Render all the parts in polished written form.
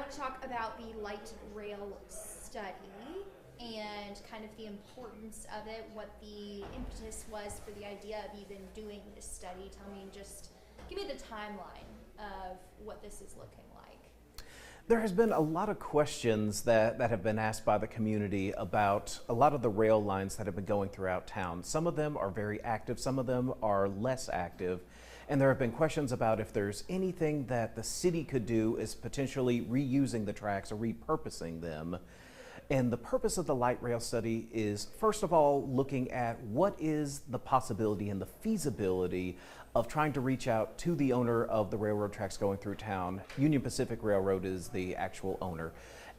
want to talk about the light rail study and kind of the importance of it, what the impetus was for the idea of even doing this study. Tell me, just give me the timeline of what this is looking like. There has been a lot of questions that have been asked by the community about a lot of the rail lines that have been going throughout town. Some of them are very active, some of them are less active. And there have been questions about if there's anything that the city could do is potentially reusing the tracks or repurposing them. And the purpose of the light rail study is, first of all, looking at what is the possibility and the feasibility of trying to reach out to the owner of the railroad tracks going through town. Union Pacific Railroad is the actual owner.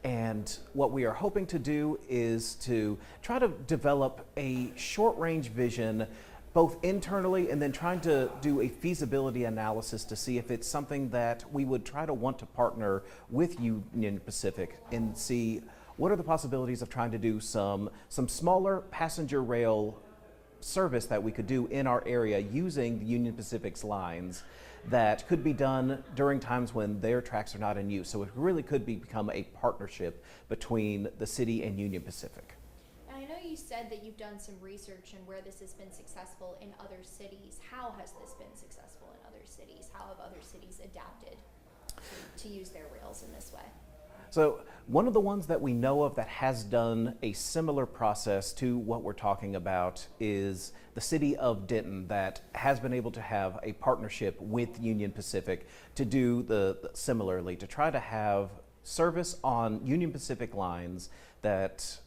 And what we are hoping to do is to try to develop a short-range vision both internally and then trying to do a feasibility analysis to see if it's something that we would try to want to partner with Union Pacific and see what are the possibilities of trying to do some smaller passenger rail service that we could do in our area using the Union Pacific's lines that could be done during times when their tracks are not in use. So it really could become a partnership between the city and Union Pacific. I know you said that you've done some research and where this has been successful in other cities. How has this been successful in other cities? How have other cities adapted to use their rails in this way? So one of the ones that we know of that has done a similar process to what we're talking about is the city of Denton, that has been able to have a partnership with Union Pacific to do similarly, to try to have service on Union Pacific lines that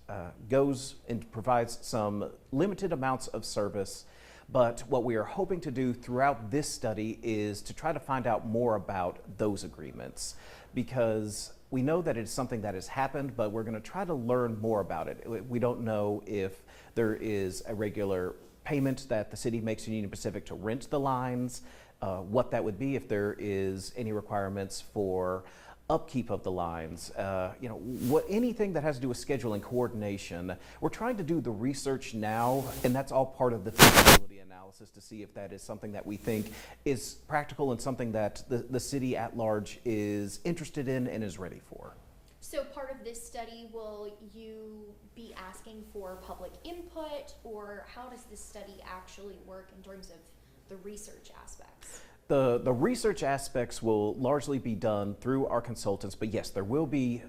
goes and provides some limited amounts of service. But what we are hoping to do throughout this study is to try to find out more about those agreements, because we know that it's something that has happened, but we're going to try to learn more about it. We don't know if there is a regular payment that the city makes to Union Pacific to rent the lines, what that would be, if there is any requirements for upkeep of the lines, anything that has to do with scheduling coordination. We're trying to do the research now, and that's all part of the feasibility analysis to see if that is something that we think is practical and something that the city at large is interested in and is ready for. So part of this study, will you be asking for public input, or how does this study actually work in terms of the research aspects? The research aspects will largely be done through our consultants, but yes, there will be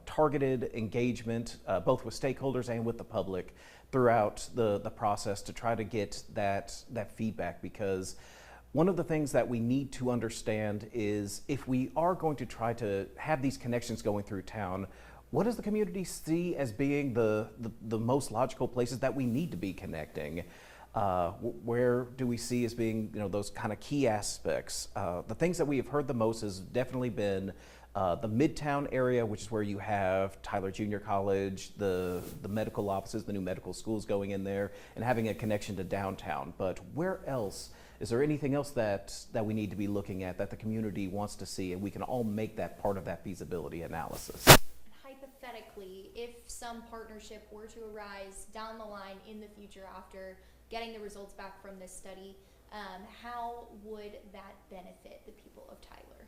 targeted engagement both with stakeholders and with the public throughout the process to try to get that feedback, because one of the things that we need to understand is if we are going to try to have these connections going through town, what does the community see as being the most logical places that we need to be connecting? Where do we see as being, those kind of key aspects? The things that we have heard the most has definitely been the Midtown area, which is where you have Tyler Junior College, the medical offices, the new medical schools going in there, and having a connection to downtown. But where else? Is there anything else that we need to be looking at that the community wants to see, and we can all make that part of that feasibility analysis? Hypothetically, if some partnership were to arise down the line in the future after getting the results back from this study, how would that benefit the people of Tyler?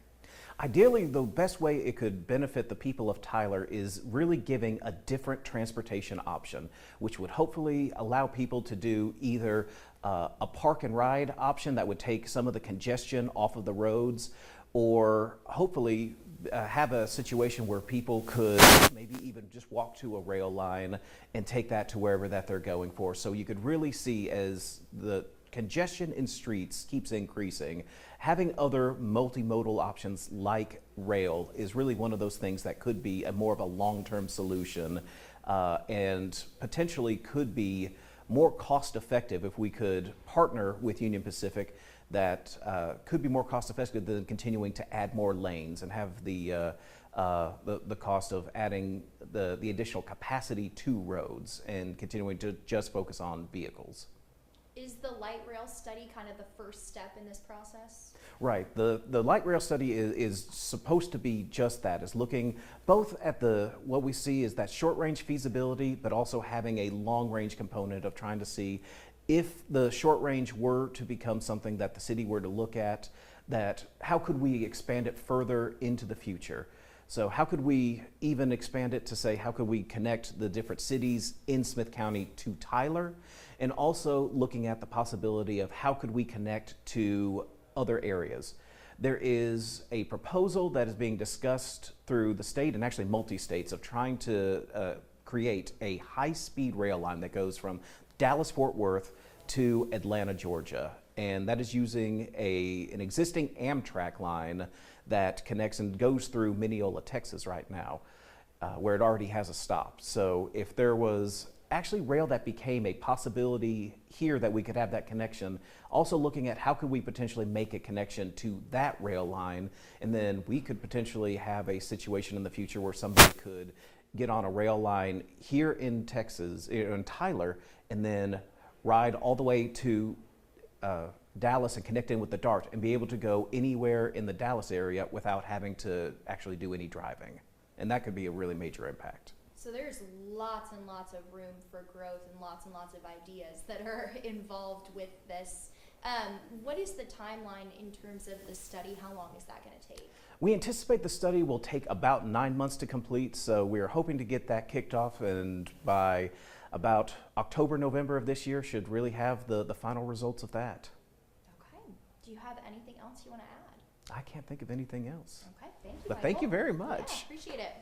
Ideally, the best way it could benefit the people of Tyler is really giving a different transportation option, which would hopefully allow people to do either a park and ride option that would take some of the congestion off of the roads, or hopefully have a situation where people could maybe even just walk to a rail line and take that to wherever that they're going for. So you could really see, as the congestion in streets keeps increasing, having other multimodal options like rail is really one of those things that could be more of a long-term solution, and potentially could be more cost effective if we could partner with Union Pacific. That could be more cost effective than continuing to add more lanes and have the cost of adding the additional capacity to roads and continuing to just focus on vehicles. Is the light rail study kind of the first step in this process? Right. The light rail study is supposed to be just that, is looking both at what we see is that short range feasibility, but also having a long range component of trying to see if the short range were to become something that the city were to look at, that how could we expand it further into the future? So how could we even expand it to say, how could we connect the different cities in Smith County to Tyler? And also looking at the possibility of how could we connect to other areas. There is a proposal that is being discussed through the state and actually multi-states of trying to create a high-speed rail line that goes from Dallas-Fort Worth to Atlanta, Georgia. And that is using an existing Amtrak line that connects and goes through Mineola, Texas right now, where it already has a stop. So if there was actually rail that became a possibility here that we could have that connection, also looking at how could we potentially make a connection to that rail line, and then we could potentially have a situation in the future where somebody could get on a rail line here in Texas, in Tyler, and then ride all the way to Dallas and connect in with the DART and be able to go anywhere in the Dallas area without having to actually do any driving. And that could be a really major impact. So there's lots and lots of room for growth and lots of ideas that are involved with this. What is the timeline in terms of the study? How long is that going to take? We anticipate the study will take about 9 months to complete, so we're hoping to get that kicked off, and by about October, November of this year should really have the final results of that. Okay. Do you have anything else you want to add? I can't think of anything else. Okay, thank you. But thank you very much. Yeah, appreciate it.